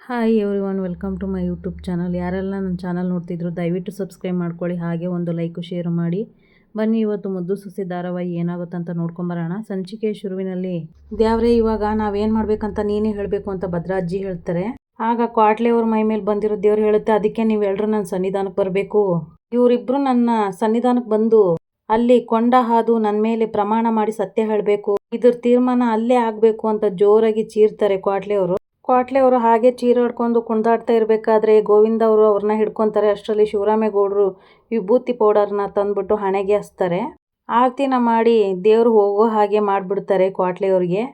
Hi everyone, welcome to my YouTube channel. ಯಾರೆಲ್ಲ ನನ್ನ channel ನೋಡ್ತಿದ್ರು ದಯವಿಟ್ಟು ಸಬ್ಸ್ಕ್ರೈಬ್ ಮಾಡ್ಕೊಳ್ಳಿ, ಹಾಗೆ ಒಂದು ಲೈಕು ಶೇರ್ ಮಾಡಿ. ಬನ್ನಿ ಇವತ್ತು ಮುದ್ದು ಸೊಸೆ ಧಾರಾವಾಹಿ ಏನಾಗುತ್ತಂತ ನೋಡ್ಕೊಂಬರೋಣ. ಸಂಚಿಕೆ ಶುರುವಿನಲ್ಲಿ ದ್ಯಾವ್ರೆ ಇವಾಗ ನಾವೇನು ಮಾಡ್ಬೇಕಂತ ನೀನೇ ಹೇಳಬೇಕು ಅಂತ ಭದ್ರಾಜ್ಜಿ ಹೇಳ್ತಾರೆ. ಆಗ ಕ್ವಾಟ್ಲೆ ಅವ್ರ ಮೈ ಮೇಲೆ ಬಂದಿರೋ ದೇವ್ರು ಹೇಳುತ್ತೆ, ಅದಕ್ಕೆ ನೀವೆಲ್ಲರೂ ನನ್ನ ಸನ್ನಿಧಾನಕ್ಕೆ ಬರಬೇಕು. ಇವರಿಬ್ರು ನನ್ನ ಸನ್ನಿಧಾನಕ್ಕೆ ಬಂದು ಅಲ್ಲಿ ಕೊಂಡ ಹಾದು ನನ್ನ ಮೇಲೆ ಪ್ರಮಾಣ ಮಾಡಿ ಸತ್ಯ ಹೇಳಬೇಕು, ಇದ್ರ ತೀರ್ಮಾನ ಅಲ್ಲೇ ಆಗಬೇಕು ಅಂತ ಜೋರಾಗಿ ಚೀರ್ತಾರೆ ಕ್ವಾಟ್ಲೆ ಅವರು. ಕ್ವಾಟ್ಲೆ ಅವರು ಹಾಗೆ ಚೀರಾಡ್ಕೊಂಡು ಕುಣಿದಾಡ್ತಾ ಇರಬೇಕಾದ್ರೆ ಗೋವಿಂದ ಅವರು ಅವ್ರನ್ನ ಹಿಡ್ಕೊತಾರೆ. ಅಷ್ಟರಲ್ಲಿ ಶಿವರಾಮೇಗೌಡರು ವಿಭೂತಿ ಪೌಡರ್ನ ತಂದ್ಬಿಟ್ಟು ಹಣೆಗೆ ಹಚ್ತಾರೆ. ಆರತಿನ ಮಾಡಿ ದೇವ್ರು ಹೋಗೋ ಹಾಗೆ ಮಾಡಿಬಿಡ್ತಾರೆ ಕ್ವಾಟ್ಲೆ ಅವ್ರಿಗೆ.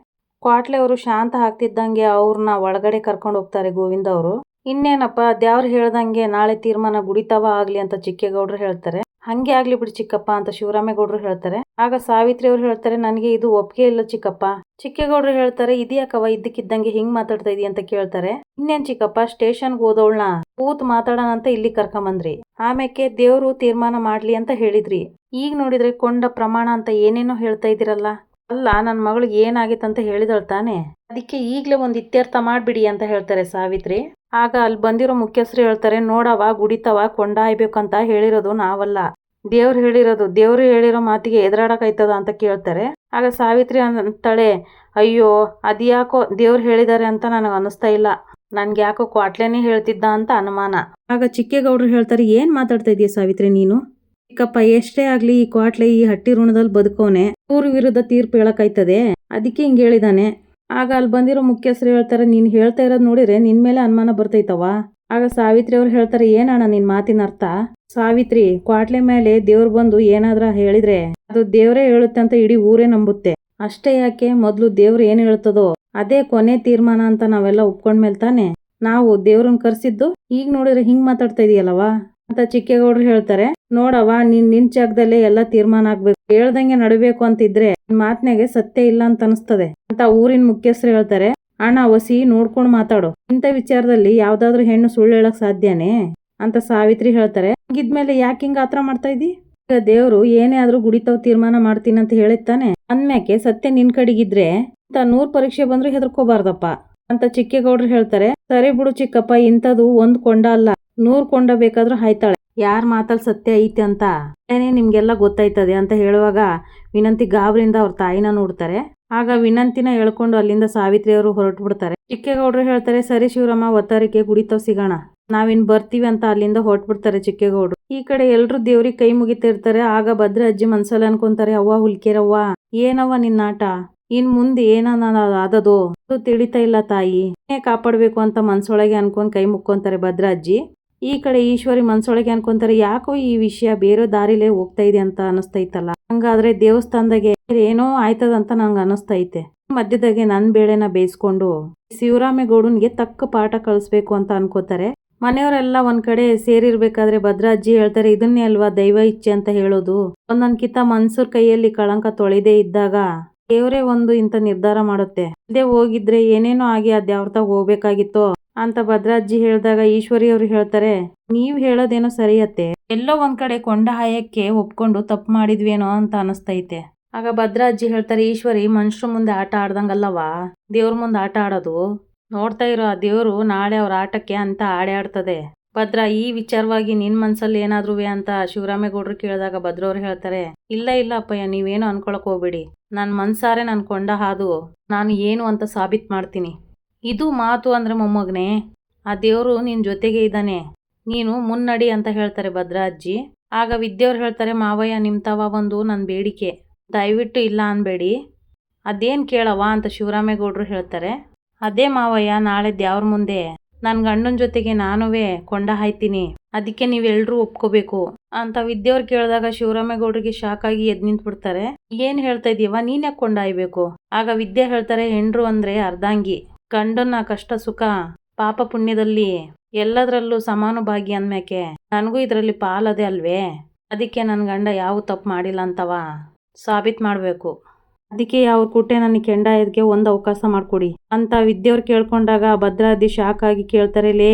ಕ್ವಾಟ್ಲೆ ಅವರು ಶಾಂತ ಆಗ್ತಿದ್ದಂಗೆ ಅವ್ರನ್ನ ಒಳಗಡೆ ಕರ್ಕೊಂಡು ಹೋಗ್ತಾರೆ ಗೋವಿಂದ ಅವರು. ಇನ್ನೇನಪ್ಪ, ದ್ಯಾವ್ರು ಹೇಳ್ದಂಗೆ ನಾಳೆ ತೀರ್ಮಾನ ಗುಡಿತವ ಆಗ್ಲಿ ಅಂತ ಚಿಕ್ಕೇಗೌಡರು ಹೇಳ್ತಾರೆ. ಹಂಗೆ ಆಗ್ಲಿ ಬಿಡಿ ಚಿಕ್ಕಪ್ಪ ಅಂತ ಶಿವರಾಮೇಗೌಡರು ಹೇಳ್ತಾರೆ. ಆಗ ಸಾವಿತ್ರಿ ಅವ್ರು ಹೇಳ್ತಾರೆ, ನನಗೆ ಇದು ಒಪ್ಪಿಗೆ ಇಲ್ಲ ಚಿಕ್ಕಪ್ಪ. ಚಿಕ್ಕೇಗೌಡರು ಹೇಳ್ತಾರೆ, ಇದ್ಯಾಕವ ಇದ್ದಕ್ಕಿದ್ದಂಗೆ ಹಿಂಗ್ ಮಾತಾಡ್ತಾ ಇದೀಯ ಅಂತ ಕೇಳ್ತಾರೆ. ಇನ್ನೇನ್ ಚಿಕ್ಕಪ್ಪ, ಸ್ಟೇಷನ್ಗೆ ಹೋದವಳನ್ನ ಕೂತ್ ಮಾತಾಡೋಣ ಅಂತ ಇಲ್ಲಿ ಕರ್ಕೊಂಬಂದ್ರಿ, ಆಮೇಲೆ ದೇವ್ರು ತೀರ್ಮಾನ ಮಾಡ್ಲಿ ಅಂತ ಹೇಳಿದ್ರಿ. ಈಗ ನೋಡಿದ್ರೆ ಕೊಂಡ ಪ್ರಮಾಣ ಅಂತ ಏನೇನೋ ಹೇಳ್ತಾ ಇದೀರಲ್ಲ. ಅಲ್ಲ, ನನ್ನ ಮಗಳಿಗೆ ಏನಾಗಿತ್ತು ಅಂತ ಹೇಳಿದಳು ತಾನೆ, ಅದಕ್ಕೆ ಈಗಲೇ ಒಂದು ಇತ್ಯರ್ಥ ಮಾಡ್ಬಿಡಿ ಅಂತ ಹೇಳ್ತಾರೆ ಸಾವಿತ್ರಿ. ಆಗ ಅಲ್ಲಿ ಬಂದಿರೋ ಮುಖ್ಯಸ್ಥರು ಹೇಳ್ತಾರೆ, ನೋಡವ ಗುಡಿತವ ಕೊಂಡ ಹಾಯ್ಬೇಕಂತ ಹೇಳಿರೋದು ನಾವಲ್ಲ, ದೇವ್ರು ಹೇಳಿರೋದು. ದೇವ್ರು ಹೇಳಿರೋ ಮಾತಿಗೆ ಎದುರಾಡಕ್ಕಾಯ್ತದ ಅಂತ ಕೇಳ್ತಾರೆ. ಆಗ ಸಾವಿತ್ರಿ ಅಂತಾಳೆ, ಅಯ್ಯೋ ಅದ್ಯಾಕೋ ದೇವ್ರು ಹೇಳಿದ್ದಾರೆ ಅಂತ ನನಗೆ ಅನಿಸ್ತಾ ಇಲ್ಲ, ನನ್ಗೆ ಯಾಕೋ ಕ್ವಾಟ್ಲೇನೇ ಹೇಳ್ತಿದ್ದ ಅಂತ ಅನುಮಾನ. ಆಗ ಚಿಕ್ಕೇಗೌಡರು ಹೇಳ್ತಾರೆ, ಏನ್ ಮಾತಾಡ್ತಾ ಇದೀಯ ಸಾವಿತ್ರಿ ನೀನು? ಚಿಕ್ಕಪ್ಪ, ಎಷ್ಟೇ ಆಗ್ಲಿ ಈ ಕ್ವಾಟ್ಲೆ ಈ ಹಟ್ಟಿ ಋಣದಲ್ಲಿ ಬದುಕೋನೆ, ಊರು ವಿರುದ್ಧ ತೀರ್ಪು ಹೇಳಕ್ಕಾಯ್ತದೆ, ಅದಕ್ಕೆ ಹಿಂಗೆ ಹೇಳಿದಾನೆ. ಆಗ ಅಲ್ಲಿ ಬಂದಿರೋ ಮುಖ್ಯಸ್ಥರು ಹೇಳ್ತಾರೆ, ನೀನು ಹೇಳ್ತಾ ಇರೋದು ನೋಡಿದ್ರೆ ನಿನ್ ಮೇಲೆ ಅನುಮಾನ ಬರ್ತೈತವ. ಆಗ ಸಾವಿತ್ರಿ ಅವ್ರು ಹೇಳ್ತಾರೆ, ಏನಣ್ಣ ನಿನ್ ಮಾತಿನ ಅರ್ಥ? ಸಾವಿತ್ರಿ, ಕ್ವಾಟ್ಲೆ ಮೇಲೆ ದೇವ್ರು ಬಂದು ಏನಾದ್ರ ಹೇಳಿದ್ರೆ ಅದು ದೇವ್ರೇ ಹೇಳುತ್ತೆ ಅಂತ ಇಡೀ ಊರೇ ನಂಬುತ್ತೆ. ಅಷ್ಟೇ ಯಾಕೆ, ಮೊದ್ಲು ದೇವ್ರು ಏನ್ ಹೇಳ್ತದೋ ಅದೇ ಕೊನೆ ತೀರ್ಮಾನ ಅಂತ ನಾವೆಲ್ಲ ಒಪ್ಕೊಂಡ್ಮೇಲೆ ತಾನೆ ನಾವು ದೇವ್ರನ್ನ ಕರ್ಸಿದ್ದು. ಈಗ ನೋಡಿದ್ರೆ ಹಿಂಗ್ ಮಾತಾಡ್ತಾ ಇದೀಯಲ್ಲವಾ ಅಂತ ಚಿಕ್ಕೇಗೌಡರು ಹೇಳ್ತಾರೆ. ನೋಡವ, ನಿನ್ ಜಾಗದಲ್ಲೇ ಎಲ್ಲ ತೀರ್ಮಾನ ಆಗ್ಬೇಕು, ಹೇಳ್ದಂಗೆ ನಡಬೇಕು ಅಂತಿದ್ರೆ ಮಾತ್ನಾಗೆ ಸತ್ಯ ಇಲ್ಲ ಅಂತ ಅನಿಸ್ತದೆ ಅಂತ ಊರಿನ ಮುಖ್ಯಸ್ಥರು ಹೇಳ್ತಾರೆ. ಅಣ್ಣ ವಸಿ ನೋಡ್ಕೊಂಡು ಮಾತಾಡು, ಇಂಥ ವಿಚಾರದಲ್ಲಿ ಯಾವ್ದಾದ್ರು ಹೆಣ್ಣು ಸುಳ್ಳು ಹೇಳಕ್ ಸಾಧ್ಯನೇ ಅಂತ ಸಾವಿತ್ರಿ ಹೇಳ್ತಾರೆ. ಹಿಂಗಿದ್ಮೇಲೆ ಯಾಕೆ ಹಿಂಗ ಆತರ ಮಾಡ್ತಾ ಇದ್ದಿ? ಈಗ ದೇವ್ರು ಏನೇ ಆದ್ರೂ ಗುಡಿತಾವ್ ತೀರ್ಮಾನ ಮಾಡ್ತೀನಿ ಅಂತ ಹೇಳಿತ್ತಾನೆ, ಅಂದ್ಮ್ಯಾಕೆ ಸತ್ಯ ನಿನ್ ಕಡೆಗಿದ್ರೆ ಇಂಥ 100 ಪರೀಕ್ಷೆ ಬಂದ್ರು ಹೆದರ್ಕೋಬಾರ್ದಪ್ಪ ಅಂತ ಚಿಕ್ಕೇಗೌಡರು ಹೇಳ್ತಾರೆ. ಸರಿ ಬಿಡು ಚಿಕ್ಕಪ್ಪ, ಇಂಥದ್ದು ಒಂದ್ ಕೊಂಡ ಅಲ್ಲ 100 ಕೊಂಡ ಬೇಕಾದ್ರೂ ಹಾಯ್ತಾಳೆ, ಯಾರ ಮಾತಲ್ಲಿ ಸತ್ಯ ಐತೆ ಅಂತ ಏನೇ ನಿಮ್ಗೆಲ್ಲ ಗೊತ್ತಾಯ್ತದೆ ಅಂತ ಹೇಳುವಾಗ ವಿನಂತಿ ಗಾಬರಿಯಿಂದ ಅವ್ರ ತಾಯಿನ ನೋಡ್ತಾರೆ. ಆಗ ವಿನಂತಿನ ಹೇಳ್ಕೊಂಡು ಅಲ್ಲಿಂದ ಸಾವಿತ್ರಿ ಅವರು ಹೊರಟು ಬಿಡ್ತಾರೆ. ಚಿಕ್ಕೇಗೌಡರು ಹೇಳ್ತಾರೆ, ಸರಿ ಶಿವರಾಮ, ಒತ್ತಾರಿಕೆ ಗುಡಿತಾವ್ ಸಿಗೋಣ, ನಾವಿನ್ ಬರ್ತೀವಿ ಅಂತ ಅಲ್ಲಿಂದ ಹೊರಟ್ಬಿಡ್ತಾರೆ ಚಿಕ್ಕೇಗೌಡರು. ಈ ಕಡೆ ಎಲ್ರು ದೇವ್ರಿಗೆ ಕೈ ಮುಗಿತಾ ಇರ್ತಾರೆ. ಆಗ ಭದ್ರ ಅಜ್ಜಿ ಮನ್ಸಲ್ಲಿ ಅನ್ಕೊಂತಾರೆ, ಅವ್ವ ಹುಲ್ಕೇರವ್ವ, ಏನವ್ವ ನಿನ್ನ ಆಟ, ಇನ್ ಮುಂದೆ ಆದದು ತಿಳಿತಾ ಇಲ್ಲ ತಾಯಿ, ಕಾಪಾಡ್ಬೇಕು ಅಂತ ಮನ್ಸೊಳಗೆ ಅನ್ಕೊಂಡ್ ಕೈ ಮುಕ್ಕೊಂತಾರೆ ಭದ್ರಾಜ್ಜಿ. ಈ ಕಡೆ ಈಶ್ವರಿ ಮನ್ಸೊಳಗೆ ಅನ್ಕೊಂತಾರೆ, ಯಾಕೋ ಈ ವಿಷಯ ಬೇರೆ ದಾರಿಲೇ ಹೋಗ್ತಾ ಇದೆ ಅಂತ ಅನಿಸ್ತೈತಲ್ಲ, ಹಂಗಾದ್ರೆ ದೇವಸ್ಥಾನದಾಗೆ ಏನೋ ಆಯ್ತದಂತ ನಂಗೆ ಅನಿಸ್ತೈತೆ. ಮಧ್ಯದಾಗೆ ನನ್ ಬೇಳೆನ ಬೇಯಿಸ್ಕೊಂಡು ಶಿವರಾಮೇಗೌಡನ್ಗೆ ತಕ್ಕ ಪಾಠ ಕಳಿಸ್ಬೇಕು ಅಂತ ಅನ್ಕೋತಾರೆ. ಮನೆಯವರೆಲ್ಲ ಒಂದ್ ಕಡೆ ಸೇರಿರ್ಬೇಕಾದ್ರೆ ಭದ್ರಾಜ್ಜಿ ಹೇಳ್ತಾರೆ, ಇದನ್ನೇ ಅಲ್ವಾ ದೈವ ಇಚ್ಛೆ ಅಂತ ಹೇಳೋದು. ಒಂದೊಂದ್ಕಿತ ಮನ್ಸೂರ್ ಕೈಯಲ್ಲಿ ಕಳಂಕ ತೊಳೆದೇ ಇದ್ದಾಗ ದೇವರೇ ಒಂದು ಇಂಥ ನಿರ್ಧಾರ ಮಾಡುತ್ತೆ, ಇದೇ ಹೋಗಿದ್ರೆ ಏನೇನೋ ಆಗಿ ಅದ್ಯಾವ್ರತಾಗ ಹೋಗ್ಬೇಕಾಗಿತ್ತೋ ಅಂತ ಭದ್ರಾಜ್ಜಿ ಹೇಳಿದಾಗ ಈಶ್ವರಿ ಅವರು ಹೇಳ್ತಾರೆ, ನೀವ್ ಹೇಳೋದೇನೋ ಸರಿಯತ್ತೆ, ಎಲ್ಲೋ ಒಂದ್ ಕಡೆ ಕೊಂಡ ಹಾಯಕ್ಕೆ ಒಪ್ಕೊಂಡು ತಪ್ಪು ಮಾಡಿದ್ವೇನೋ ಅಂತ ಅನಿಸ್ತೈತೆ. ಆಗ ಭದ್ರಾಜ್ಜಿ ಹೇಳ್ತಾರೆ, ಈಶ್ವರಿ, ಮನುಷ್ಯರ ಮುಂದೆ ಆಟ ಆಡ್ದಂಗಲ್ಲವಾ ದೇವ್ರ ಮುಂದೆ ಆಟ ಆಡೋದು, ನೋಡ್ತಾ ಇರೋ ಆ ದೇವ್ರು ನಾಳೆ ಅವ್ರ ಆಟಕ್ಕೆ ಅಂತ ಆಡೇ ಆಡ್ತದೆ. ಭದ್ರ, ಈ ವಿಚಾರವಾಗಿ ನಿನ್ ಮನ್ಸಲ್ಲಿ ಏನಾದ್ರೂ ಅಂತ ಶಿವರಾಮೇಗೌಡರು ಕೇಳಿದಾಗ ಭದ್ರವ್ರು ಹೇಳ್ತಾರೆ, ಇಲ್ಲ ಇಲ್ಲ ಅಪ್ಪಯ್ಯ, ನೀವೇನು ಅನ್ಕೊಳಕ್ ಹೋಗ್ಬೇಡಿ, ನನ್ ಮನ್ಸಾರೆ ನನ್ ಕೊಂಡ ಹಾದು ನಾನು ಏನು ಅಂತ ಸಾಬೀತ್ ಮಾಡ್ತೀನಿ. ಇದು ಮಾತು ಅಂದ್ರೆ ಮೊಮ್ಮಗನೇ, ಆ ದೇವ್ರು ನಿನ್ ಜೊತೆಗೆ ಇದ್ದಾನೆ, ನೀನು ಮುನ್ನಡಿ ಅಂತ ಹೇಳ್ತಾರೆ ಭದ್ರಾಜ್ಜಿ. ಆಗ ವಿದ್ಯವ್ರು ಹೇಳ್ತಾರೆ, ಮಾವಯ್ಯ, ನಿಮ್ ತವ ಬಂದು ನನ್ ಬೇಡಿಕೆ, ದಯವಿಟ್ಟು ಇಲ್ಲ ಅನ್ಬೇಡಿ, ಅದೇನ್ ಕೇಳವ ಅಂತ ಶಿವರಾಮೇಗೌಡರು ಹೇಳ್ತಾರೆ. ಅದೇ ಮಾವಯ್ಯ, ನಾಳೆ ದ್ಯಾವ್ರ ಮುಂದೆ ನನ್ ಗಂಡನ ಜೊತೆಗೆ ನಾನುವೇ ಕೊಂಡ ಹಾಯ್ತೀನಿ, ಅದಕ್ಕೆ ನೀವೆಲ್ರೂ ಒಪ್ಕೋಬೇಕು ಅಂತ ವಿದ್ಯವ್ರು ಕೇಳಿದಾಗ ಶಿವರಾಮೇಗೌಡರಿಗೆ ಶಾಕ್ ಆಗಿ ಎದ್ ನಿಂತ್ ಬಿಡ್ತಾರೆ. ಏನ್ ಹೇಳ್ತಾ ಇದೀವ, ನೀನ್ ಯಾಕೆ ಕೊಂಡ ಹಾಯ್ಬೇಕು? ಆಗ ವಿದ್ಯೆ ಹೇಳ್ತಾರೆ, ಹೆಂಡ್ರು ಅಂದ್ರೆ ಅರ್ಧಾಂಗಿ, ಗಂಡನ ಕಷ್ಟ ಸುಖ ಪಾಪ ಪುಣ್ಯದಲ್ಲಿ ಎಲ್ಲದರಲ್ಲೂ ಸಮಾನುಭಾಗಿ ಅಂದ್ಮ್ಯಾಕೆ ನನಗೂ ಇದರಲ್ಲಿ ಪಾಲದೆ ಅಲ್ವೇ, ಅದಕ್ಕೆ ನನ್ನ ಗಂಡ ಯಾವ ತಪ್ಪು ಮಾಡಿಲ್ಲ ಅಂತವ ಸಾಬೀತ್ ಮಾಡ್ಬೇಕು, ಅದಕ್ಕೆ ಅವ್ರ ಕುಟ್ಟೆ ನನಗೆ ಕೆಂಡ ಎದ್ಗೆ ಒಂದು ಅವಕಾಶ ಮಾಡ್ಕೊಡಿ ಅಂತ ವಿದ್ಯವ್ರು ಕೇಳ್ಕೊಂಡಾಗ ಭದ್ರಾದಿ ಶಾಕ್ ಆಗಿ ಕೇಳ್ತಾರೆ, ಲೇ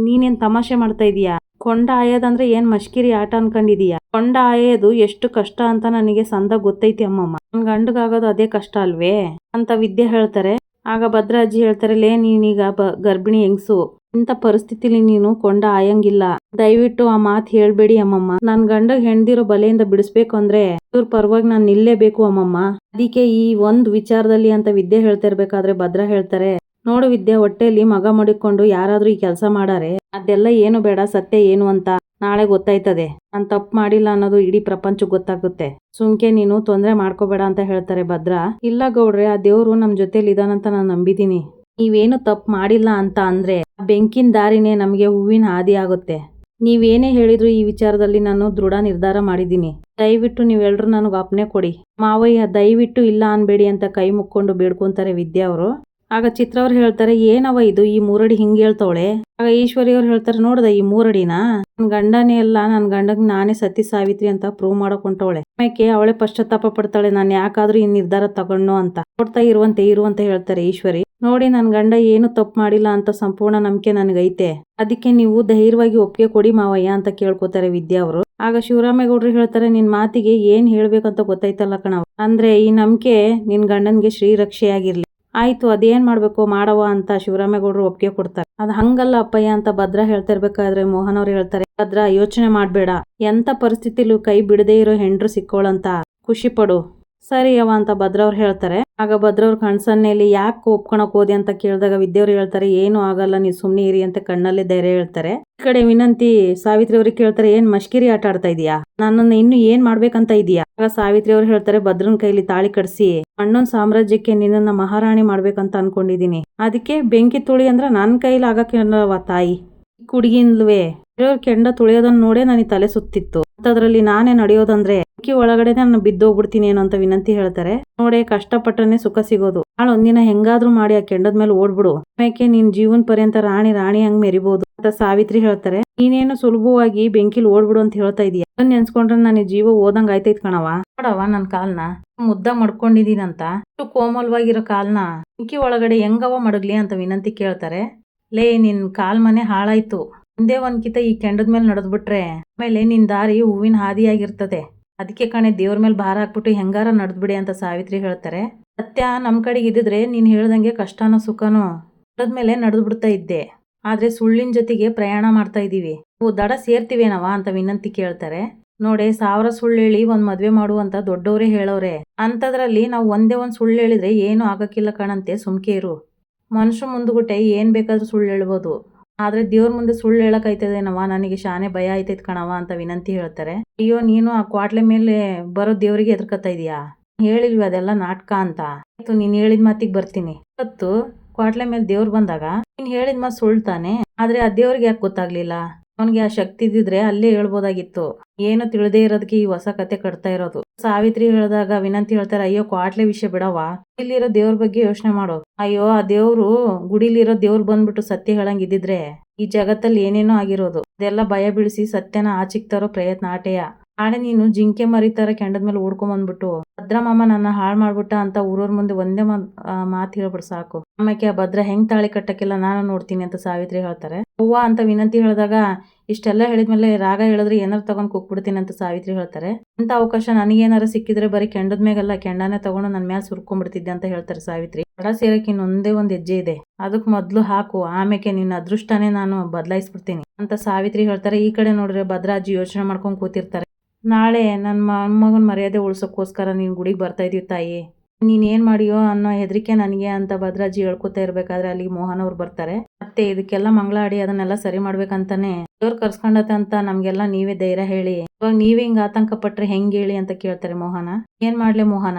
ನೀನೇನ್ ತಮಾಷೆ ಮಾಡ್ತಾ ಇದೀಯಾ? ಕೊಂಡ ಆಯೋದಂದ್ರೆ ಏನ್ ಮಶ್ಕಿರಿ ಆಟ ಅನ್ಕೊಂಡಿದೀಯಾ? ಕೊಂಡ ಆಯೋದು ಎಷ್ಟು ಕಷ್ಟ ಅಂತ ನನಗೆ ಸಂದ ಗೊತ್ತೈತಿ ಅಮ್ಮಮ್ಮ, ನನ್ ಗಂಡಗಾಗೋದು ಅದೇ ಕಷ್ಟ ಅಲ್ವೇ ಅಂತ ವಿದ್ಯೆ ಹೇಳ್ತಾರೆ. ಆಗ ಭದ್ರಾಜ್ಜಿ ಹೇಳ್ತಾರೆ, ಲೇ ನೀನೀಗ ಗರ್ಭಿಣಿ ಹೆಂಗ್ಸು, ಇಂಥ ಪರಿಸ್ಥಿತಿಲಿ ನೀನು ಕೊಂಡ ಆಯಂಗಿಲ್ಲ. ದಯವಿಟ್ಟು ಆ ಮಾತು ಹೇಳ್ಬೇಡಿ ಅಮ್ಮಮ್ಮ. ನನ್ ಗಂಡಗ್ ಹೆಣ್ದಿರೋ ಬಲೆಯಿಂದ ಬಿಡಿಸ್ಬೇಕು ಅಂದ್ರೆ ಇವ್ರ ಪರವಾಗಿ ನಾನು ನಿಲ್ಲೇಬೇಕು ಅಮ್ಮಮ್ಮ. ಅದಕ್ಕೆ ಈ ಒಂದು ವಿಚಾರದಲ್ಲಿ ಅಂತ ವಿದ್ಯೆ ಹೇಳ್ತಾ ಇರ್ಬೇಕಾದ್ರೆ ಭದ್ರಾ ಹೇಳ್ತಾರೆ, ನೋಡು ವಿದ್ಯಾ, ಹೊಟ್ಟೆಯಲ್ಲಿ ಮಗ ಮಡಿಕೊಂಡು ಯಾರಾದ್ರೂ ಈ ಕೆಲಸ ಮಾಡಾರೆ ಅದೆಲ್ಲ ಏನು ಬೇಡ, ಸತ್ಯ ಏನು ಅಂತ ನಾಳೆ ಗೊತ್ತಾಯ್ತದೆ. ನಾನ್ ತಪ್ಪು ಮಾಡಿಲ್ಲ ಅನ್ನೋದು ಇಡೀ ಪ್ರಪಂಚಕ್ಕೆ ಗೊತ್ತಾಗುತ್ತೆ. ಸುಮ್ಕೆ ನೀನು ತೊಂದರೆ ಮಾಡ್ಕೋಬೇಡ ಅಂತ ಹೇಳ್ತಾರೆ ಭದ್ರಾ. ಇಲ್ಲ ಗೌಡ್ರೆ, ಆ ದೇವ್ರು ನಮ್ ಜೊತೆಲಿ ಇದಾನಂತ ನಾನು ನಂಬಿದೀನಿ. ನೀವೇನು ತಪ್ಪು ಮಾಡಿಲ್ಲ ಅಂತ ಅಂದ್ರೆ ಬೆಂಕಿನ ದಾರಿನೇ ನಮಗೆ ಹೂವಿನ ಹಾದಿ ಆಗುತ್ತೆ. ನೀವೇನೇ ಹೇಳಿದ್ರು ಈ ವಿಚಾರದಲ್ಲಿ ನಾನು ದೃಢ ನಿರ್ಧಾರ ಮಾಡಿದ್ದೀನಿ. ದಯವಿಟ್ಟು ನೀವೆಲ್ಲರೂ ನನಗೆ ಅಪ್ಪಣೆ ಕೊಡಿ. ಮಾವಯ್ಯ ದಯವಿಟ್ಟು ಇಲ್ಲ ಅನ್ಬೇಡಿ ಅಂತ ಕೈ ಮುಕ್ಕೊಂಡು ಬೇಡ್ಕೊಂತಾರೆ ವಿದ್ಯಾ ಅವರು. ಆಗ ಚಿತ್ರ ಅವ್ರು ಹೇಳ್ತಾರೆ, ಏನವ ಇದು, ಈ ಮೂರಡಿ ಹಿಂಗ್ ಹೇಳ್ತವಳೆ. ಆಗ ಈಶ್ವರಿ ಅವ್ರು ಹೇಳ್ತಾರೆ, ನೋಡ್ದ ಈ ಮೂರಡಿನ ನನ್ ಗಂಡನೇ ಅಲ್ಲ, ನನ್ ಗಂಡಗ್ ನಾನೇ ಸತಿ ಸಾವಿತ್ರಿ ಅಂತ ಪ್ರೂವ್ ಮಾಡಕ್ ಹೊಂಟವಳೆ. ಆಮೇಲೆ ಅವಳೆ ಪಶ್ಚಾತ್ತಾಪ ಪಡ್ತಾಳೆ, ನಾನು ಯಾಕಾದ್ರೂ ಈ ನಿರ್ಧಾರ ತಗೊಂಡು ಅಂತ. ನೋಡ್ತಾ ಇರುವಂತೆ ಹೇಳ್ತಾರೆ ಈಶ್ವರಿ. ನೋಡಿ, ನನ್ ಗಂಡ ಏನು ತಪ್ಪು ಮಾಡಿಲ್ಲ ಅಂತ ಸಂಪೂರ್ಣ ನಂಬಿಕೆ ನನಗೈತೆ. ಅದಕ್ಕೆ ನೀವು ಧೈರ್ಯವಾಗಿ ಒಪ್ಪಿಗೆ ಕೊಡಿ ಮಾವಯ್ಯ ಅಂತ ಕೇಳ್ಕೊತಾರೆ ವಿದ್ಯಾ ಅವರು. ಆಗ ಶಿವರಾಮೇಗೌಡರು ಹೇಳ್ತಾರೆ, ನಿನ್ ಮಾತಿಗೆ ಏನ್ ಹೇಳ್ಬೇಕಂತ ಗೊತ್ತಾಯ್ತಲ್ಲ ಕಣವ. ಅಂದ್ರೆ ಈ ನಂಬಿಕೆ ನಿನ್ ಗಂಡನ್ಗೆ ಶ್ರೀರಕ್ಷೆಯಾಗಿರ್ಲಿ. ಆಯ್ತು, ಅದೇನ್ ಮಾಡ್ಬೇಕು ಮಾಡವ ಅಂತ ಶಿವರಾಮೇಗೌಡರು ಒಪ್ಪಿಗೆ ಕೊಡ್ತಾರೆ. ಅದ್ ಹಂಗಲ್ಲ ಅಪ್ಪಯ್ಯ ಅಂತ ಭದ್ರಾ ಹೇಳ್ತಾ ಇರ್ಬೇಕಾದ್ರೆ ಮೋಹನ್ ಅವ್ರು ಹೇಳ್ತಾರೆ, ಭದ್ರಾ ಯೋಚನೆ ಮಾಡ್ಬೇಡ, ಎಂತ ಪರಿಸ್ಥಿತಿಲೂ ಕೈ ಬಿಡದೇ ಇರೋ ಹೆಂಡ್ರು ಸಿಕ್ಕೋಳಂತ ಖುಷಿ ಪಡು. ಸರಿ ಅವ ಅಂತ ಭದ್ರಾ ಅವ್ರು ಹೇಳ್ತಾರೆ. ಆಗ ಭದ್ರಾ ಅವ್ರ ಕಣ್ಸನ್ನೆಯಲ್ಲಿ ಯಾಕೆ ಒಪ್ಕೊಳಕ್ ಹೋದೆ ಅಂತ ಕೇಳಿದಾಗ ವಿದ್ಯವ್ರು ಹೇಳ್ತಾರೆ, ಏನು ಆಗಲ್ಲ, ನೀವು ಸುಮ್ನೆ ಇರಿ ಅಂತ ಕಣ್ಣಲ್ಲೇ ಧೈರ್ಯ ಹೇಳ್ತಾರೆ. ಈ ಕಡೆ ವಿನಂತಿ ಸಾವಿತ್ರಿ ಅವ್ರಿಗೆ ಕೇಳ್ತಾರೆ, ಏನ್ ಮಷ್ಕಿರಿ ಆಟ ಆಡ್ತಾ ಇದೀಯಾ, ನನ್ನನ್ನ ಇನ್ನು ಏನ್ ಮಾಡ್ಬೇಕಂತ ಇದೀಯಾ. ಆಗ ಸಾವಿತ್ರಿ ಅವ್ರು ಹೇಳ್ತಾರೆ, ಭದ್ರನ್ ಕೈಲಿ ತಾಳಿ ಕಟ್ಸಿ ಅಣ್ಣನ್ ಸಾಮ್ರಾಜ್ಯಕ್ಕೆ ನಿನ್ನನ್ನ ಮಹಾರಾಣಿ ಮಾಡ್ಬೇಕಂತ ಅನ್ಕೊಂಡಿದೀನಿ. ಅದಕ್ಕೆ ಬೆಂಕಿ ತುಳಿ ಅಂದ್ರ ನನ್ ಕೈಲಿ ಆಗಕ್ಕಿಲ್ಲವ ತಾಯಿ. ಹುಡುಗಿನ್ಲ್ವೇ ಇರೋರ್ ಕೆಂಡ ತುಳಿಯೋದನ್ನ ನೋಡೇ ನನಗೆ ತಲೆ ಸುತ್ತಿತ್ತು. ಅಂತದ್ರಲ್ಲಿ ನಾನೇ ನಡೆಯೋದಂದ್ರೆ ಬೆಂಕಿ ಒಳಗಡೆ ನಾನು ಬಿದ್ದೋಗ್ಬಿಡ್ತೀನಿ ಏನೋ ಅಂತ ವಿನಂತಿ ಹೇಳ್ತಾರೆ. ನೋಡೆ, ಕಷ್ಟಪಟ್ಟನೆ ಸುಖ ಸಿಗೋದು. ಒಂದಿನ ಹೆಂಗಾದ್ರೂ ಮಾಡಿ ಆ ಕೆಂಡದ ಮೇಲೆ ಓಡ್ಬಿಡು, ಆಮೇಲೆ ನೀನ್ ಜೀವನ್ ಪರ್ಯಂತ ರಾಣಿ ಹಂಗ್ ಮೆರಿಬಹುದು ಅಂತ ಸಾವಿತ್ರಿ ಹೇಳ್ತಾರೆ. ನೀನೇನು ಸುಲಭವಾಗಿ ಬೆಂಕಿಲ್ ಓಡ್ಬಿಡು ಅಂತ ಹೇಳ್ತಾ ಇದೀಯ, ನೆನ್ಸ್ಕೊಂಡ್ರೆ ನನಗೆ ಜೀವ ಓದಂಗ್ ಆಯ್ತೈತ್ ಕಣವ. ನೋಡವ, ನನ್ ಕಾಲ್ನ ಮುದ್ದ ಮಡ್ಕೊಂಡಿದೀನಂತ ಕೋಮಲ್ವಾಗಿರೋ ಕಾಲ್ನ ಬೆಂಕಿ ಒಳಗಡೆ ಹೆಂಗವ ಮಡಗ್ಲಿ ಅಂತ ವಿನಂತಿ ಕೇಳ್ತಾರೆ. ಲೇ, ನಿನ್ ಕಾಲ್ ಮನೆ ಹಾಳಾಯ್ತು, ಒಂದೇ ಒಂದ್ಕಿತ ಈ ಕೆಂಡದ ಮೇಲೆ ನಡೆದ್ಬಿಟ್ರೆ ಆಮೇಲೆ ನಿನ್ ದಾರಿ ಹೂವಿನ ಹಾದಿಯಾಗಿರ್ತದೆ. ಅದಕ್ಕೆ ಕಣೆ ದೇವ್ರ ಮೇಲೆ ಭಾರ ಹಾಕ್ಬಿಟ್ಟು ಹೆಂಗಾರ ನಡೆದ್ಬಿಡಿ ಅಂತ ಸಾವಿತ್ರಿ ಹೇಳ್ತಾರೆ. ಸತ್ಯ ನಮ್ ಕಡೆಗೆ ಇದ್ದಿದ್ರೆ ನೀನ್ ಹೇಳ್ದಂಗೆ ಕಷ್ಟನೋ ಸುಖನೋ ಮೇಲೆ ನಡೆದು ಬಿಡ್ತಾ ಇದ್ದೆ. ಆದ್ರೆ ಸುಳ್ಳಿನ ಜೊತೆಗೆ ಪ್ರಯಾಣ ಮಾಡ್ತಾ ಇದೀವಿ, ನೀವು ದಡ ಸೇರ್ತಿವೇನವ ಅಂತ ವಿನಂತಿ ಕೇಳ್ತಾರೆ. ನೋಡೆ, 1000 ಸುಳ್ಳು ಹೇಳಿ ಒಂದ್ ಮದ್ವೆ ಮಾಡುವಂತ ದೊಡ್ಡವರೇ ಹೇಳೋರೆ, ಅಂತದ್ರಲ್ಲಿ ನಾವು ಒಂದೇ ಒಂದ್ ಸುಳ್ಳು ಹೇಳಿದ್ರೆ ಏನು ಆಗಕ್ಕಿಲ್ಲ ಕಣಂತೆ, ಸುಮ್ಕೆ ಇರು. ಮನುಷ್ಯ ಮುಂದ್ಗುಟ್ಟೆ ಏನ್ ಬೇಕಾದ್ರೂ ಸುಳ್ಳು ಹೇಳ್ಬೋದು, ಆದ್ರೆ ದೇವ್ರ ಮುಂದೆ ಸುಳ್ಳು ಹೇಳಕ್ ಆಯ್ತದೇನವ, ನನಗೆ ಶಾನೆ ಭಯ ಆಯ್ತೈತ್ ಕಣವ ಅಂತ ವಿನಂತಿ ಹೇಳ್ತಾರೆ. ಅಯ್ಯೋ, ನೀನು ಆ ಕ್ವಾಟ್ಲೆ ಮೇಲೆ ಬರೋ ದೇವ್ರಿಗೆ ಎದ್ರಕತ್ತಾ ಇದೀಯಾ, ಹೇಳಿಲ್ವಿ ಅದೆಲ್ಲ ನಾಟಕ ಅಂತ. ಆಯ್ತು, ನೀನ್ ಹೇಳಿದ ಮಾತಿಗೆ ಬರ್ತೀನಿ. ಇವತ್ತು ಕ್ವಾಟ್ಲೆ ಮೇಲೆ ದೇವ್ರು ಬಂದಾಗ ನೀನ್ ಹೇಳಿದ ಮಾತು ಸುಳ್ತಾನೆ, ಆದ್ರೆ ಆ ದೇವ್ರಿಗೆ ಯಾಕೆ ಗೊತ್ತಾಗ್ಲಿಲ್ಲ? ಅವನ್ಗೆ ಆ ಶಕ್ತಿ ಇದ್ದಿದ್ರೆ ಅಲ್ಲೇ ಹೇಳ್ಬೋದಾಗಿತ್ತು. ಏನು ತಿಳಿದೇ ಇರೋದಕ್ಕೆ ಈ ಹೊಸ ಕತೆ ಕಟ್ತಾ ಇರೋದು. ಸಾವಿತ್ರಿ ಹೇಳಿದಾಗ ವಿನಂತಿ ಹೇಳ್ತಾರೆ, ಅಯ್ಯೋ ಕ್ವಾಟ್ಲೆ ವಿಷಯ ಬಿಡವ, ಇಲ್ಲಿರೋ ದೇವ್ರ ಬಗ್ಗೆ ಯೋಚನೆ ಮಾಡು. ಅಯ್ಯೋ, ಆ ದೇವ್ರು ಗುಡಿಲಿರೋ ದೇವ್ರು ಬಂದ್ಬಿಟ್ಟು ಸತ್ಯ ಹೇಳಂಗಿದ್ದಿದ್ರೆ ಈ ಜಗತ್ತಲ್ಲಿ ಏನೇನೋ ಆಗಿರೋದು. ಅದೆಲ್ಲ ಭಯ ಬೀಳಿಸಿ ಸತ್ಯನ ಆಚಿಕ್ ತರೋ ಪ್ರಯತ್ನ ಆಟೆಯ. ನಾಳೆ ನೀನು ಜಿಂಕೆ ಮರಿತರ ಕೆಂಡದ ಮೇಲೆ ಓಡ್ಕೊಂಡ್ ಬಂದ್ಬಿಟ್ಟು ಭದ್ರಾ ಮಾಮ ನನ್ನ ಹಾಳು ಮಾಡ್ಬಿಟ್ಟ ಅಂತ ಊರವ್ರ ಮುಂದೆ ಒಂದೇ ಮಾತು ಹೇಳ್ಬಿಡು ಸಾಕು. ಆಮೇಲೆ ಆ ಭದ್ರಾ ಹೆಂಗ್ ತಾಳಿ ಕಟ್ಟಕ್ಕೆಲ್ಲ ನಾನು ನೋಡ್ತೀನಿ ಅಂತ ಸಾವಿತ್ರಿ ಹೇಳ್ತಾರೆ. ಹೂವ ಅಂತ ವಿನಂತಿ ಹೇಳಿದಾಗ, ಇಷ್ಟೆಲ್ಲ ಹೇಳಿದ್ಮೇಲೆ ರಾಗ ಹೇಳಿದ್ರೆ ಏನಾರು ತಗೊಂಡ್ ಕುಕ್ಬಿಡ್ತೀನಿ ಅಂತ ಸಾವಿತ್ರಿ ಹೇಳ್ತಾರೆ. ಇಂಥ ಅವಕಾಶ ನನಗೇನಾರು ಸಿಕ್ಕಿದ್ರೆ ಬರೀ ಕೆಂಡದ ಮೇಗಲ್ಲ, ಕೆಂಡನೇ ತಗೊಂಡು ನನ್ನ ಮೇಲೆ ಸುರ್ಕೊಂಡ್ಬಿಡ್ತಿದ್ದೆ ಅಂತ ಹೇಳ್ತಾರೆ ಸಾವಿತ್ರಿ. ದಡ ಸೇರಕ್ಕೆ ಇನ್ನೊಂದೇ ಒಂದ್ ಹೆಜ್ಜೆ ಇದೆ, ಅದಕ್ ಮೊದ್ಲು ಹಾಕು, ಆಮೇಲೆ ನಿನ್ನ ಅದೃಷ್ಟನೇ ನಾನು ಬದಲಾಯಿಸ್ಬಿಡ್ತೀನಿ ಅಂತ ಸಾವಿತ್ರಿ ಹೇಳ್ತಾರೆ. ಈ ಕಡೆ ನೋಡ್ರೆ ಭದ್ರಾಜಿ ಯೋಚನೆ ಮಾಡ್ಕೊಂಡ್ ಕೂತಿರ್ತಾರೆ. ನಾಳೆ ನನ್ನ ಮೊಮ್ಮಗನ ಮರ್ಯಾದೆ ಉಳ್ಸೋಕ್ಕೋಸ್ಕರ ನೀನ್ ಗುಡಿಗೆ ಬರ್ತಾ ಇದೀವಿ ತಾಯಿ, ನೀನ್ ಏನ್ ಮಾಡಿಯೋ ಅನ್ನೋ ಹೆದರಿಕೆ ನನಗೆ ಅಂತ ಭದ್ರಾಜಿ ಹೇಳ್ಕೊತಾ ಇರ್ಬೇಕಾದ್ರೆ ಅಲ್ಲಿ ಮೋಹನ್ ಅವ್ರು ಬರ್ತಾರೆ. ಮತ್ತೆ ಇದಕ್ಕೆಲ್ಲ ಮಂಗಳ ಆಡಿ ಅದನ್ನೆಲ್ಲ ಸರಿ ಮಾಡ್ಬೇಕಂತಾನೆ ದೇವ್ರು ಕರ್ಸ್ಕೊಂಡತೆ ಅಂತ ನಮ್ಗೆಲ್ಲ ನೀವೇ ಧೈರ್ಯ ಹೇಳಿ, ಇವಾಗ ನೀವೇ ಹಿಂಗ್ ಆತಂಕ ಪಟ್ರೆ ಹೆಂಗ್ ಹೇಳಿ ಅಂತ ಕೇಳ್ತಾರೆ ಮೋಹನ. ಏನ್ ಮಾಡ್ಲೆ ಮೋಹನ,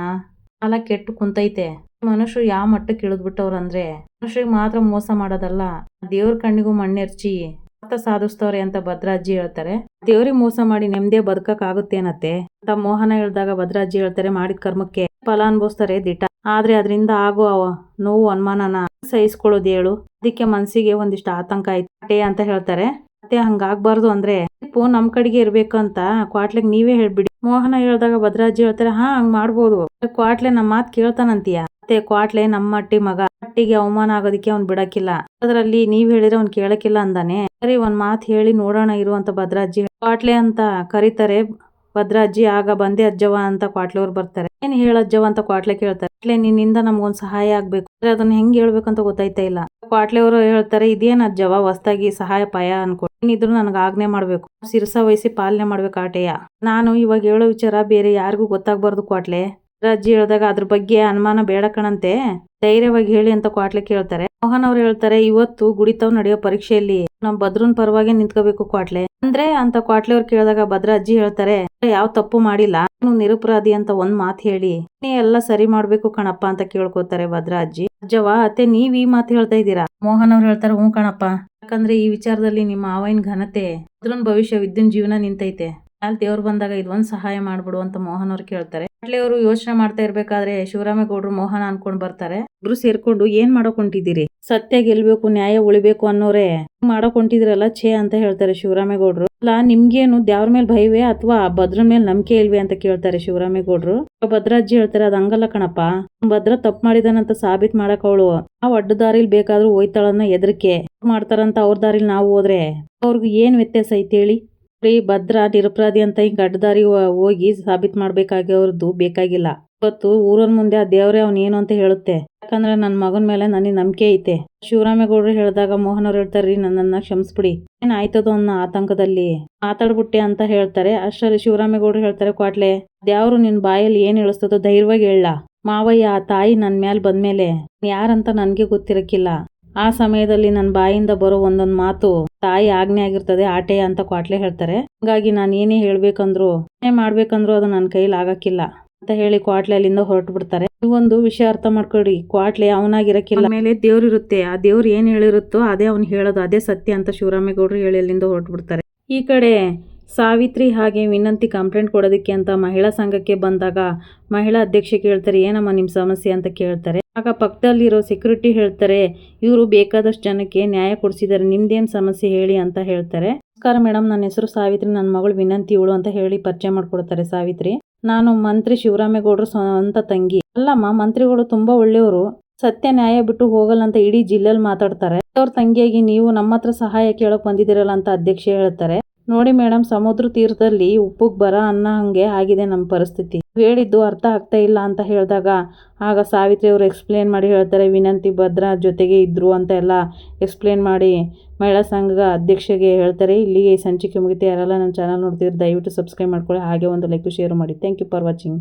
ಕಾಲ ಕೆಟ್ಟು ಕುಂತೈತೆ. ಮನುಷ್ಯರು ಯಾವ ಮಟ್ಟಕ್ಕೆ ಇಳಿದ್ಬಿಟ್ಟವ್ರಂದ್ರೆ ಮನುಷ್ಯರಿಗೆ ಮಾತ್ರ ಮೋಸ ಮಾಡೋದಲ್ಲ, ದೇವ್ರ ಕಣ್ಣಿಗೂ ಮಣ್ಣೆರ್ಚಿ ಸಾಧಿಸ್ತವ್ರೆ ಅಂತ ಭದ್ರಾಜ್ಜಿ ಹೇಳ್ತಾರೆ. ದೇವ್ರಿಗೆ ಮೋಸ ಮಾಡಿ ನೆಮ್ಮದಿ ಬದುಕಕ್ ಆಗುತ್ತೇನತ್ತೆ ಅಂತ ಮೋಹನ ಹೇಳಿದಾಗ ಭದ್ರಾಜ್ಜಿ ಹೇಳ್ತಾರೆ, ಮಾಡಿದ ಕರ್ಮಕ್ಕೆ ಫಲ ಅನ್ಭವಿಸ್ತಾರೆ ದಿಟ, ಆದ್ರೆ ಅದರಿಂದ ಆಗೋ ನೋವು ಅನುಮಾನನ ಸಹಿಸ್ಕೊಳ್ಳೋದು ಹೇಳು. ಅದಕ್ಕೆ ಮನ್ಸಿಗೆ ಒಂದಿಷ್ಟು ಆತಂಕ ಆಯ್ತು ಅಂತ ಹೇಳ್ತಾರೆ. ಮತ್ತೆ ಹಂಗಾಗ್ಬಾರ್ದು ಅಂದ್ರೆ ನಮ್ ಕಡೆಗೆ ಇರ್ಬೇಕು ಅಂತ ಕ್ವಾಟ್ಲೆಗ್ ನೀವೇ ಹೇಳ್ಬಿಡಿ. ಮೋಹನ ಹೇಳಿದಾಗ ಭದ್ರಾಜ್ಜಿ ಹೇಳ್ತಾರೆ, ಹಂಗ್ ಮಾಡ್ಬೋದು, ಕ್ವಾಟ್ಲೆ ನಮ್ಮ ಮಾತ್ ಕೇಳ್ತಾನಂತೀಯ. ಮತ್ತೆ ಕ್ವಾಟ್ಲೆ ನಮ್ಮ ಮಟ್ಟಿ ಮಗ, ಮಟ್ಟಿಗೆ ಅವಮಾನ ಆಗೋದಿಕ್ಕೆ ಅವ್ನ್ ಬಿಡಕ್ಕಿಲ್ಲ, ಅದ್ರಲ್ಲಿ ನೀವ್ ಹೇಳಿದ್ರೆ ಅವ್ನ್ ಕೇಳಕ್ಕಿಲ್ಲ ಅಂದಾನೆ. ಸರಿ, ಒಂದ್ ಮಾತ್ ಹೇಳಿ ನೋಡೋಣ ಇರು ಅಂತ ಭದ್ರಾಜ್ಜಿ ಕ್ವಾಟ್ಲೆ ಅಂತ ಕರೀತಾರೆ. ಭದ್ರಾಜ್ಜಿ ಆಗ ಬಂದೆ ಅಜ್ಜವ ಅಂತ ಕ್ವಾಟ್ಲೆಯವ್ರು ಬರ್ತಾರೆ. ಏನ್ ಹೇಳಜ್ಜವ ಅಂತ ಕ್ವಾಟ್ಲೆ ಕೇಳ್ತಾರೆ. ನಿನ್ನಿಂದ ನಮ್ಗೊಂದ್ ಸಹಾಯ ಆಗ್ಬೇಕು, ಅದನ್ನ ಹೆಂಗ್ ಹೇಳ್ಬೇಕಂತ ಗೊತ್ತಾಯ್ತಾ ಇಲ್ಲ. ಕ್ವಾಟ್ಲೆಯವರು ಹೇಳ್ತಾರೆ, ಇದೇನ್ ಅಜ್ಜವ ಹೊಸ್ದಾಗಿ ಸಹಾಯ ಪಾಯ ಅನ್ಕೊಟ್ಟು ಏನಿದ್ರು ನನಗೆ ಆಜ್ಞೆ ಮಾಡ್ಬೇಕು, ಶಿರಸ ವಹಿಸಿ ಪಾಲನೆ ಮಾಡ್ಬೇಕು ಆಟೆಯ. ನಾನು ಇವಾಗ ಹೇಳೋ ವಿಚಾರ ಬೇರೆ ಯಾರಿಗೂ ಗೊತ್ತಾಗ್ಬಾರ್ದು ಕ್ವಾಟ್ಲೆ. ಅಜ್ಜಿ ಹೇಳಿದಾಗ ಅದ್ರ ಬಗ್ಗೆ ಅನುಮಾನ ಬೇಡ ಕಣಂತೆ, ಧೈರ್ಯವಾಗಿ ಹೇಳಿ ಅಂತ ಕ್ವಾಟ್ಲೆ ಕೇಳ್ತಾರೆ. ಮೋಹನ್ ಅವ್ರು ಹೇಳ್ತಾರೆ, ಇವತ್ತು ಗುಡಿತಾವ್ ನಡೆಯೋ ಪರೀಕ್ಷೆಯಲ್ಲಿ ನಮ್ ಭದ್ರನ್ ಪರವಾಗಿ ನಿಂತ್ಕೋಬೇಕು ಕ್ವಾಟ್ಲೆ ಅಂದ್ರೆ ಅಂತ ಕ್ವಾಟ್ಲೆ ಅವ್ರು ಕೇಳಿದಾಗ ಭದ್ರ ಅಜ್ಜಿ ಹೇಳ್ತಾರೆ, ಯಾವ ತಪ್ಪು ಮಾಡಿಲ್ಲ, ನೀನು ನಿರಪರಾಧಿ ಅಂತ ಒಂದ್ ಮಾತು ಹೇಳಿ ನೀ ಎಲ್ಲ ಸರಿ ಮಾಡ್ಬೇಕು ಕಣಪ್ಪ ಅಂತ ಕೇಳ್ಕೊತಾರೆ ಭದ್ರ ಅಜ್ಜಿ. ಅಜ್ಜವ ಅತ್ತೆ ನೀವ್ ಈ ಮಾತು ಹೇಳ್ತಾ ಇದ್ದೀರಾ? ಮೋಹನ್ ಅವ್ರು ಹೇಳ್ತಾರೆ, ಹ್ಞೂ ಕಣಪ್ಪ, ಯಾಕಂದ್ರೆ ಈ ವಿಚಾರದಲ್ಲಿ ನಿಮ್ಮ ಮಾವಯ್ಯನ ಘನತೆ, ಭದ್ರನ್ ಭವಿಷ್ಯ, ವಿದ್ಯುನ್ ಜೀವನ ನಿಂತೈತೆ. ಅಲ್ಲಿ ದೇವ್ರು ಬಂದಾಗ ಇದೊಂದ್ ಸಹಾಯ ಮಾಡ್ಬಿಡು ಅಂತ ಮೋಹನ್ ಅವ್ರು ಕೇಳ್ತಾರೆ. ಅವರು ಯೋಚನೆ ಮಾಡ್ತಾ ಇರ್ಬೇಕಾದ್ರೆ ಶಿವರಾಮೇಗೌಡರು ಮೋಹನ ಅನ್ಕೊಂಡ್ ಬರ್ತಾರೆ. ಇಬ್ರು ಸೇರ್ಕೊಂಡು ಏನ್ ಮಾಡಕ್ ಹೊಂಟಿದ್ದೀರಿ? ಸತ್ಯ ಗೆಲ್ಬೇಕು, ನ್ಯಾಯ ಉಳಿಬೇಕು ಅನ್ನೋರೇ ಮಾಡಕ್ ಹೊಂಟಿದ್ರಲ್ಲ ಛೇ ಅಂತ ಹೇಳ್ತಾರೆ ಶಿವರಾಮೇಗೌಡರು. ಅಲ್ಲ ನಿಮ್ಗೇನು ದೇವ್ರ ಮೇಲೆ ಭಯವೇ ಅಥವಾ ಭದ್ರನ್ ಮೇಲೆ ನಂಬಿಕೆ ಇಲ್ವೇ ಅಂತ ಕೇಳ್ತಾರೆ ಶಿವರಾಮೇಗೌಡರು. ಭದ್ರಾಜ್ಜಿ ಹೇಳ್ತಾರೆ, ಅದ್ ಹಂಗಲ್ಲ ಕಣಪ್ಪ, ಭದ್ರ ತಪ್ಪು ಮಾಡಿದಾನಂತ ಸಾಬೀತ್ ಮಾಡಕ್ ಅವಳು ಆ ಅಡ್ಡ ದಾರಿಲ್ ಬೇಕಾದ್ರೂ ಹೋಯ್ತಾಳನ್ನ ಎದರಿಕೆ ಮಾಡ್ತಾರಂತ ಅವ್ರ ದಾರಿಲ್ ನಾವು ಹೋದ್ರೆ ಅವ್ರಿಗೆ ಏನ್ ವ್ಯತ್ಯಾಸ ಐತಿ ಹೇಳಿ? ಭದ್ರ ನಿರಪರಾಧಿ ಅಂತ ಹಿಂಗ ಅಡ್ಡದಾರಿ ಹೋಗಿ ಸಾಬೀತ್ ಮಾಡ್ಬೇಕಾಗಿರೋದು ಬೇಕಾಗಿಲ್ಲ. ಇವತ್ತು ಊರನ್ ಮುಂದೆ ಆ ದೇವ್ರೆ ಅವ್ನ ಏನು ಅಂತ ಹೇಳುತ್ತೆ, ಯಾಕಂದ್ರೆ ನನ್ ಮಗನ್ ಮೇಲೆ ನನಗೆ ನಂಬಿಕೆ ಐತೆ. ಶಿವರಾಮೇಗೌಡರು ಹೇಳಿದಾಗ ಮೋಹನ್ ಅವ್ರು ಹೇಳ್ತಾರ್ರಿ, ನನ್ನನ್ನ ಕ್ಷಮಿಸ್ಬಿಡಿ, ಏನ್ ಆಯ್ತದೋ ಅನ್ನೋ ಆತಂಕದಲ್ಲಿ ಮಾತಾಡ್ಬಿಟ್ಟೆ ಅಂತ ಹೇಳ್ತಾರೆ. ಅಷ್ಟರಲ್ಲಿ ಶಿವರಾಮೇಗೌಡರು ಹೇಳ್ತಾರೆ, ಕ್ವಾಟ್ಲೆ ದೇವ್ರು ನಿನ್ ಬಾಯಲ್ಲಿ ಏನ್ ಹೇಳಿಸ್ತದೋ ಧೈರ್ಯವಾಗಿ ಹೇಳ. ಮಾವಯ್ಯ ಆ ತಾಯಿ ನನ್ ಮ್ಯಾಲ್ ಬಂದ್ಮೇಲೆ ಯಾರಂತ ನನ್ಗೆ ಗೊತ್ತಿರಕ್ಕಿಲ್ಲ. ಆ ಸಮಯದಲ್ಲಿ ನನ್ನ ಬಾಯಿಂದ ಬರೋ ಒಂದೊಂದ್ ಮಾತು ತಾಯಿ ಆಜ್ಞೆ ಆಗಿರ್ತದೆ ಆಟೆಯ ಅಂತ ಕ್ವಾಟ್ಲೆ ಹೇಳ್ತಾರೆ. ಹಂಗಾಗಿ ನಾನು ಏನೇ ಹೇಳ್ಬೇಕಂದ್ರು ಏನೇ ಮಾಡ್ಬೇಕಂದ್ರು ಅದು ನನ್ನ ಕೈಲಿ ಆಗಕ್ಕಿಲ್ಲ ಅಂತ ಹೇಳಿ ಕ್ವಾಟ್ಲೆ ಅಲ್ಲಿಂದ ಹೊರಟು ಬಿಡ್ತಾರೆ. ಒಂದು ವಿಷಯ ಅರ್ಥ ಮಾಡ್ಕೊಡಿ, ಕ್ವಾಟ್ಲೆ ಅವನಾಗಿರಕ್ಕಿಲ್ಲ, ಮೇಲೆ ದೇವ್ರು ಇರುತ್ತೆ, ಆ ದೇವ್ರು ಏನ್ ಹೇಳಿರುತ್ತೋ ಅದೇ ಅವ್ನು ಹೇಳೋದು, ಅದೇ ಸತ್ಯ ಅಂತ ಶಿವರಾಮೇಗೌಡರು ಹೇಳಿ ಅಲ್ಲಿಂದ ಹೊರಟು ಬಿಡ್ತಾರೆ. ಈ ಕಡೆ ಸಾವಿತ್ರಿ ಹಾಗೆ ವಿನಂತಿ ಕಂಪ್ಲೇಂಟ್ ಕೊಡೋದಕ್ಕೆ ಅಂತ ಮಹಿಳಾ ಸಂಘಕ್ಕೆ ಬಂದಾಗ ಮಹಿಳಾ ಅಧ್ಯಕ್ಷೆ ಕೇಳ್ತಾರೆ, ಏನಮ್ಮ ನಿಮ್ಮ ಸಮಸ್ಯೆ ಅಂತ ಕೇಳ್ತಾರೆ. ಆಗ ಪಕ್ಕದಲ್ಲಿರೋ ಸೆಕ್ಯೂರಿಟಿ ಹೇಳ್ತಾರೆ, ಇವರು ಬೇಕಾದಷ್ಟು ಜನಕ್ಕೆ ನ್ಯಾಯ ಕೊಡಿಸಿದ್ದಾರೆ, ನಿಮ್ದೇನು ಸಮಸ್ಯೆ ಹೇಳಿ ಅಂತ ಹೇಳ್ತಾರೆ. ನಮಸ್ಕಾರ ಮೇಡಮ್, ನನ್ನ ಹೆಸರು ಸಾವಿತ್ರಿ, ನನ್ನ ಮಗಳು ವಿನಂತಿ ಇವಳು ಅಂತ ಹೇಳಿ ಪರಿಚಯ ಮಾಡ್ಕೊಡ್ತಾರೆ ಸಾವಿತ್ರಿ. ನಾನು ಮಂತ್ರಿ ಶಿವರಾಮೇಗೌಡರು ಸ್ವಂತ ತಂಗಿ. ಅಲ್ಲಮ್ಮ, ಮಂತ್ರಿಗಳು ತುಂಬಾ ಒಳ್ಳೆಯವರು, ಸತ್ಯ ನ್ಯಾಯ ಬಿಟ್ಟು ಹೋಗಲ್ಲ ಅಂತ ಇಡೀ ಜಿಲ್ಲೆಯಲ್ಲಿ ಮಾತಾಡ್ತಾರೆ. ಅವ್ರ ತಂಗಿಯಾಗಿ ನೀವು ನಮ್ಮ ಹತ್ರ ಸಹಾಯ ಕೇಳಕ್ ಬಂದಿದ್ದೀರಲ್ಲ ಅಂತ ಅಧ್ಯಕ್ಷೆ ಹೇಳ್ತಾರೆ. ನೋಡಿ ಮೇಡಮ್, ಸಮುದ್ರ ತೀರದಲ್ಲಿ ಉಪ್ಪುಗ್ ಬರ ಅನ್ನ ಹಂಗೆ ಆಗಿದೆ ನಮ್ಮ ಪರಿಸ್ಥಿತಿ, ಹೇಳಿದ್ದು ಅರ್ಥ ಆಗ್ತಾ ಇಲ್ಲ ಅಂತ ಹೇಳಿದಾಗ ಆಗ ಸಾವಿತ್ರಿ ಅವರು ಎಕ್ಸ್ಪ್ಲೇನ್ ಮಾಡಿ ಹೇಳ್ತಾರೆ, ವಿನಂತಿ ಭದ್ರ ಜೊತೆಗೆ ಇದ್ರು ಅಂತ ಎಲ್ಲ ಎಕ್ಸ್ಪ್ಲೇನ್ ಮಾಡಿ ಮಹಿಳಾ ಸಂಘ ಅಧ್ಯಕ್ಷೆಗೆ ಹೇಳ್ತಾರೆ. ಇಲ್ಲಿಗೆ ಈ ಸಂಚಿಕೆ ಮುಗಿತು. ಯಾರೆಲ್ಲ ನನ್ನ ಚಾನಲ್ ನೋಡ್ತಿದ್ರೆ ದಯವಿಟ್ಟು ಸಬ್ಸ್ಕ್ರೈಬ್ ಮಾಡ್ಕೊಳ್ಳಿ, ಹಾಗೆ ಒಂದು ಲೈಕ್ ಶೇರ್ ಮಾಡಿ. Thank you for watching.